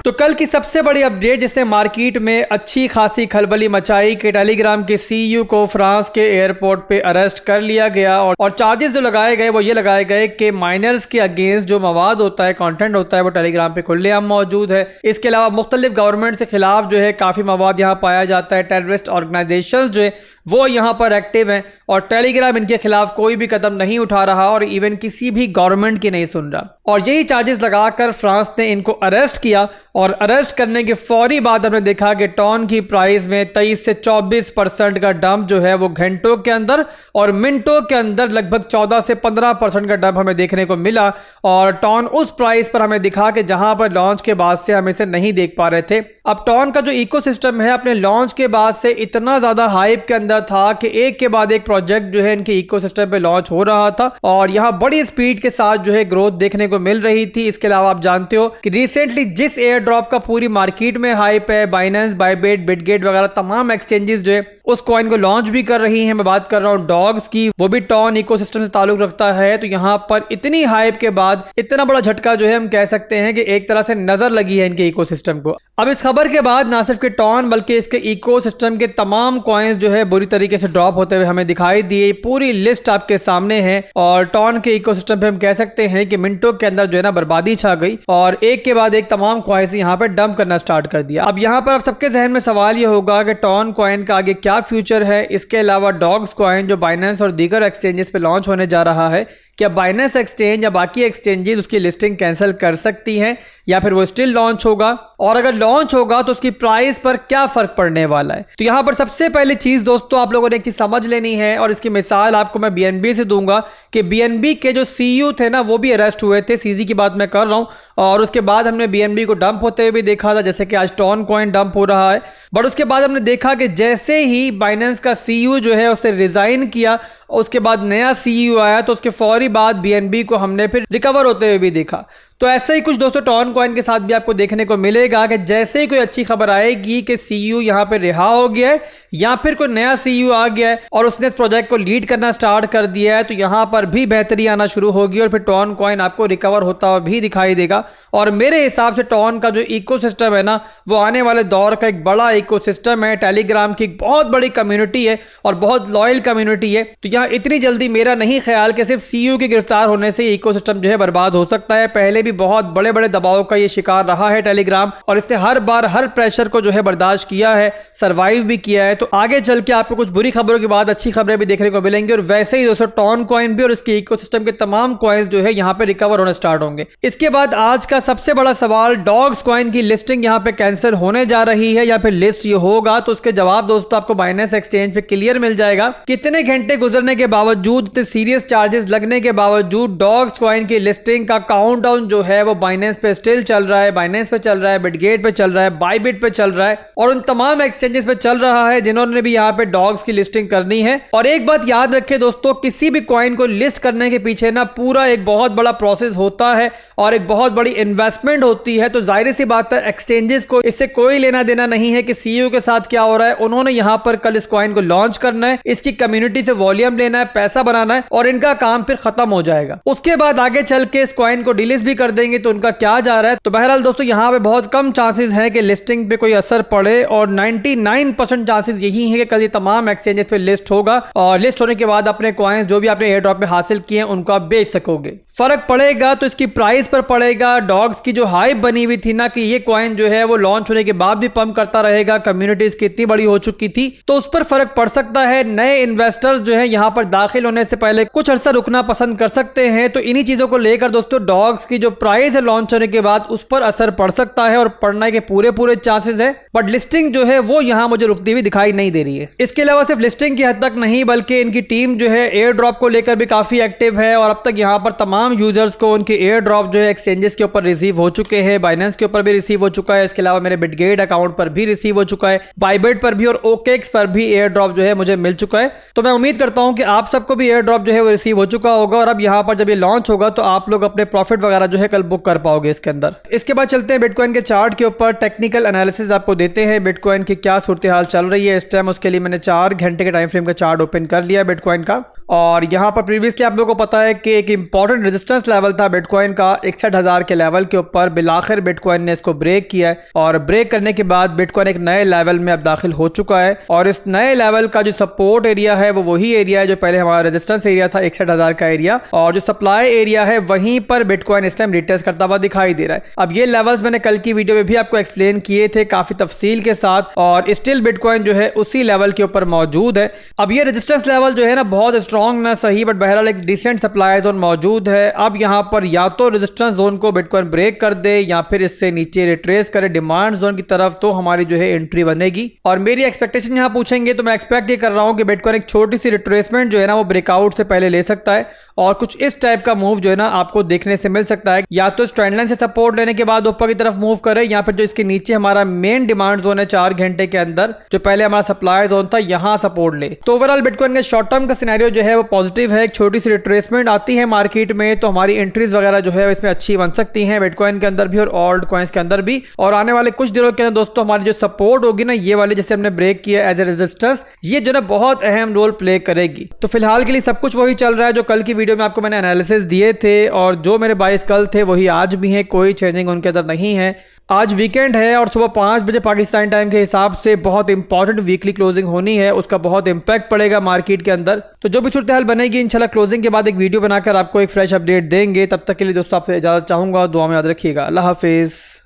तो कल की सबसे बड़ी अपडेट जिसने मार्केट में अच्छी खासी खलबली मचाई कि टेलीग्राम के सीईओ को फ्रांस के एयरपोर्ट पे अरेस्ट कर लिया गया और चार्जेस जो लगाए गए वो ये लगाए गए कि माइनर्स के अगेंस्ट जो मवाद होता है, कंटेंट होता है, वो टेलीग्राम पे खुलेआम मौजूद है। इसके अलावा मुख्तलिफ गवर्नमेंट के खिलाफ जो है काफ़ी मवाद यहाँ पाया जाता है। टेररिस्ट ऑर्गेनाइजेशंस जो है वो यहाँ पर एक्टिव हैं और टेलीग्राम इनके खिलाफ कोई भी कदम नहीं उठा रहा और इवन किसी भी गवर्नमेंट की नहीं सुन रहा। और यही चार्जेस लगाकर फ्रांस ने इनको अरेस्ट किया और अरेस्ट करने के फौरी बाद हमने देखा कि टॉन की प्राइस में 23 से 24% का डंप जो है वो घंटों के अंदर और मिनटों के अंदर लगभग 14 से 15% का डंप हमें देखने को मिला। और टॉन उस प्राइस पर हमें दिखा कि जहां पर लॉन्च के बाद से हम इसे नहीं देख पा रहे थे। अब टॉन का जो इकोसिस्टम है अपने लॉन्च के बाद से इतना ज्यादा हाइप के अंदर था कि एक के बाद एक प्रोजेक्ट जो है इनके इकोसिस्टम पे लॉन्च हो रहा था और यहाँ बड़ी स्पीड के साथ जो है ग्रोथ देखने को मिल रही थी। इसके अलावा आप जानते हो कि रिसेंटली जिस एयर ड्रॉप का पूरी मार्केट में हाइप है, बाइनेंस, बाइबिट, बिटगेट वगैरह तमाम एक्सचेंजेस जो है उस कॉइन को लॉन्च भी कर रही हैं। मैं बात कर रहा हूं डॉग्स की, वो भी टॉन इकोसिस्टम से ताल्लुक रखता है। तो यहाँ पर इतनी हाइप के बाद इतना बड़ा झटका जो है हम कह सकते हैं कि एक तरह से नजर लगी है इनके इकोसिस्टम को। अब इस खबर के बाद ना सिर्फ के टॉन बल्कि इसके इकोसिस्टम के तमाम कॉइन्स जो है बुरी तरीके से ड्रॉप होते हुए हमें दिखाई दिए। पूरी लिस्ट आपके सामने है और टॉन के इकोसिस्टम पे हम कह सकते हैं कि मिनटों के अंदर जो है ना बर्बादी छा गई और एक के बाद एक तमाम कॉइन्स यहाँ पे डंप करना स्टार्ट कर दिया। अब यहाँ पर आप सबके जहन में सवाल ये होगा कि टॉन कॉइन का आगे क्या फ्यूचर है। इसके अलावा डॉग्स कॉइन जो बाइनेंस और दीगर एक्सचेंजेस पे लॉन्च होने जा रहा है, क्या बाइनेंस एक्सचेंज या बाकी एक्सचेंजेस उसकी लिस्टिंग कैंसिल कर सकती हैं या फिर वो स्टिल लॉन्च होगा, और अगर लॉन्च होगा तो उसकी प्राइस पर क्या फर्क पड़ने वाला है। तो यहां पर सबसे पहली चीज दोस्तों आप लोगों ने एक चीज समझ लेनी है और इसकी मिसाल आपको मैं बीएनबी से दूंगा कि बीएनबी के जो सीईओ थे ना वो भी अरेस्ट हुए थे। सीजी की बात मैं कर रहा हूं और उसके बाद हमने बीएनबी को डंप होते हुए भी देखा था, जैसे कि आज टॉन कॉइन डंप हो रहा है। बट उसके बाद हमने देखा कि जैसे ही बाइनेंस का सीईओ जो है उसने रिजाइन किया, उसके बाद नया सीईओ आया तो उसके फौरी बाद बीएनबी को हमने फिर रिकवर होते हुए भी देखा। तो ऐसा ही कुछ दोस्तों टॉन कॉइन के साथ भी आपको देखने को मिलेगा कि जैसे ही कोई अच्छी खबर आएगी कि सीईओ यहाँ पे रिहा हो गया है या फिर कोई नया सीईओ आ गया है और उसने इस प्रोजेक्ट को लीड करना स्टार्ट कर दिया है, तो यहाँ पर भी बेहतरी आना शुरू होगी और फिर टॉन कॉइन आपको रिकवर होता हुआ भी दिखाई देगा। और मेरे हिसाब से टॉन का जो इकोसिस्टम है ना वो आने वाले दौर का एक बड़ा इकोसिस्टम है। टेलीग्राम की एक बहुत बड़ी कम्युनिटी है और बहुत लॉयल कम्युनिटी है। तो यहाँ इतनी जल्दी मेरा नहीं ख्याल कि सिर्फ सीईओ के गिरफ्तार होने से इकोसिस्टम जो है बर्बाद हो सकता है। पहले भी बहुत बड़े बड़े दबाव का ये शिकार रहा है टेलीग्राम और इसने हर बार हर प्रेशर को जो है बर्दाश्त किया है, सरवाइव भी किया है। तो आगे चल के आपको कुछ बुरी खबरों के बाद अच्छी खबरें भी देखने को मिलेंगी और वैसे ही दोस्तों टॉन कॉइन भी और इसके इकोसिस्टम के तमाम कॉइन्स जो है यहाँ पे रिकवर होने स्टार्ट होंगे। इसके बाद आज का सबसे बड़ा सवाल, डॉग्स कॉइन की लिस्टिंग यहाँ पे कैंसिल होने जा रही है या फिर लिस्ट ये होगा, तो उसके जवाब दोस्तों आपको बाइनेंस एक्सचेंज पे क्लियर मिल जाएगा। कितने घंटे गुजरने के बावजूद, इतने सीरियस चार्जेस लगने के बावजूद डॉग्स कॉइन की लिस्टिंग का काउंटडाउन जो है वो बाइनेंस पे स्टिल चल रहा है, बाइनेंस पे चल रहा है, बिटगेट पे चल रहा है, बाइबिट पे चल रहा है और उन तमाम एक्सचेंजेस पे चल रहा है जिन्होंने भी यहाँ पे डॉग्स की लिस्टिंग करनी है। और एक बात याद रखें दोस्तों, किसी भी कॉइन को लिस्ट करने के पीछे ना पूरा एक बहुत बड़ा प्रोसेस होता है और एक बहुत बड़ी इन्वेस्टमेंट होती है। तो जाहिर सी बात है एक्सचेंजेस को इससे कोई लेना देना नहीं है कि सीईओ के साथ क्या हो रहा है। उन्होंने यहाँ पर कल इस कॉइन को लॉन्च करना है, इसकी कम्युनिटी से वॉल्यूम लेना है, पैसा बनाना है और इनका काम फिर खत्म हो जाएगा। उसके बाद आगे चल के इस कॉइन को डिलीट भी कर देंगे तो उनका क्या जा रहा है। तो बहरहाल दोस्तों यहाँ पे बहुत कम चांसेस हैं कि लिस्टिंग पे कोई असर पड़े और 99% चांसेस यही है कि कल ये तमाम एक्सचेंजेस पे लिस्ट होगा और लिस्ट होने के बाद अपने कॉइन्स जो भी आपने एयर ड्रॉप में हासिल किए हैं उनको आप बेच सकोगे। फर्क पड़ेगा तो इसकी प्राइस पर पड़ेगा। डॉग्स की जो हाइप बनी हुई थी ना कि ये कॉइन जो है वो लॉन्च होने के बाद भी पंप करता रहेगा, कम्युनिटीज की इतनी बड़ी हो चुकी थी, तो उस पर फर्क पड़ सकता है। नए इन्वेस्टर्स जो है यहाँ पर दाखिल होने से पहले कुछ अर्सा रुकना पसंद कर सकते हैं। तो इन्हीं चीजों को लेकर दोस्तों डॉग्स की जो प्राइस है लॉन्च होने के बाद उस पर असर पड़ सकता है और पड़ने के पूरे चांसेस है। बट लिस्टिंग जो है वो यहाँ मुझे रुकती हुई दिखाई नहीं दे रही है। इसके अलावा सिर्फ लिस्टिंग की हद तक नहीं बल्कि इनकी टीम जो है एयर ड्रॉप को लेकर भी काफी एक्टिव है और अब तक यहाँ पर तमाम यूजर्स को उनके एयर ड्रॉप जो है एक्सचेंजेस के ऊपर रिसीव हो चुके हैं। बाइनेंस के ऊपर भी रिसीव हो चुका है, इसके अलावा मेरे बिटगेट अकाउंट पर भी रिसीव हो चुका है, बाइबिट पर भी और ओकेक्स पर भी एयर ड्रॉप जो है मुझे मिल चुका है। तो मैं उम्मीद करता हूं कि आप सबको भी एयर ड्रॉप जो है वो रिसीव हो चुका होगा और अब यहाँ पर जब ये लॉन्च होगा तो आप लोग अपने प्रॉफिट वगैरह जो है है कल बुक कर पाओगे इसके अंदर। इसके बाद चलते हैं बिटकॉइन के चार्ट के ऊपर, टेक्निकल एनालिसिस आपको देते हैं बिटकॉइन की क्या सूरत हाल चल रही है इस टाइम। उसके लिए मैंने 4 घंटे के टाइम फ्रेम का चार्ट ओपन कर लिया है बिटकॉइन का, और यहाँ पर प्रीवियसली आप लोगों को पता है कि एक इंपॉर्टेंट रेजिस्टेंस लेवल था बिटकॉइन का 61,000 के लेवल के ऊपर। बिलाखिर बिटकॉइन ने इसको ब्रेक किया है, और ब्रेक करने के बाद बिटकॉइन एक नए लेवल में अब दाखिल हो चुका है। और इस नए लेवल का जो सपोर्ट एरिया है वो वही एरिया है जो पहले हमारा रेजिस्टेंस एरिया था 61,000 का एरिया, और जो सप्लाई एरिया है वहीं पर बिटकॉइन इस टाइम रिटेस्ट करता हुआ दिखाई दे रहा है। अब ये लेवल्स मैंने कल की वीडियो में भी आपको एक्सप्लेन किए थे काफी तफसील के साथ, और स्टिल बिटकॉइन जो है उसी लेवल के ऊपर मौजूद है। अब ये रेजिस्टेंस लेवल जो है ना बहुत स्ट्रॉन्ग ना सही, बट बहरहाल एक डिसेंट सप्लाई जोन मौजूद है। अब यहाँ पर या तो रेजिस्टेंस जोन को बिटकॉइन ब्रेक कर दे या फिर इससे नीचे रिट्रेस करे डिमांड जोन की तरफ, तो हमारी जो है एंट्री बनेगी। और मेरी एक्सपेक्टेशन यहाँ पूछेंगे तो मैं एक्सपेक्ट ये कर रहा हूँ कि बिटकॉइन एक छोटी सी रिट्रेसमेंट जो है ना वो ब्रेकआउट से पहले ले सकता है, और कुछ इस टाइप का मूव जो है ना आपको देखने से मिल सकता है। या तो इस ट्रेंड लाइन से सपोर्ट लेने के बाद ऊपर की तरफ मूव करे, या फिर जो इसके नीचे हमारा मेन डिमांड जोन है 4 घंटे के अंदर जो पहले हमारा सप्लाई जोन था यहां सपोर्ट ले। तो ओवरऑल बिटकॉइन का शॉर्ट टर्म का सिनेरियो जो है वो पॉजिटिव है। एक छोटी सी रिट्रेसमेंट आती है मार्केट में तो हमारी एंट्रीज वगैरह जो है इसमें अच्छी बन सकती हैं बिटकॉइन के अंदर भी और ऑल्ट कॉइन्स के अंदर भी। और आने वाले कुछ दिनों के अंदर दोस्तों हमारी जो सपोर्ट होगी ना ये वाली जैसे हमने ब्रेक किया एज ए रेजिस्टेंस, ये जो ना बहुत अहम रोल प्ले करेगी। तो फिलहाल के लिए सब कुछ वही चल रहा है जो कल की वीडियो में आपको मैंने एनालिसिस दिए थे, और जो मेरे 22 कल थे वही आज भी हैं, कोई चेंजिंग उनके अंदर नहीं है। आज वीकेंड है और सुबह 5 बजे पाकिस्तान टाइम के हिसाब से बहुत इंपॉर्टेंट वीकली क्लोजिंग होनी है, उसका बहुत इंपैक्ट पड़ेगा मार्केट के अंदर। तो जो भी सूरत हाल बनेगी इंशाल्लाह क्लोजिंग के बाद एक वीडियो बनाकर आपको एक फ्रेश अपडेट देंगे। तब तक के लिए दोस्तों आपसे इजाजत चाहूंगा, दुआ में याद रखिएगा। अल्लाह हाफिज।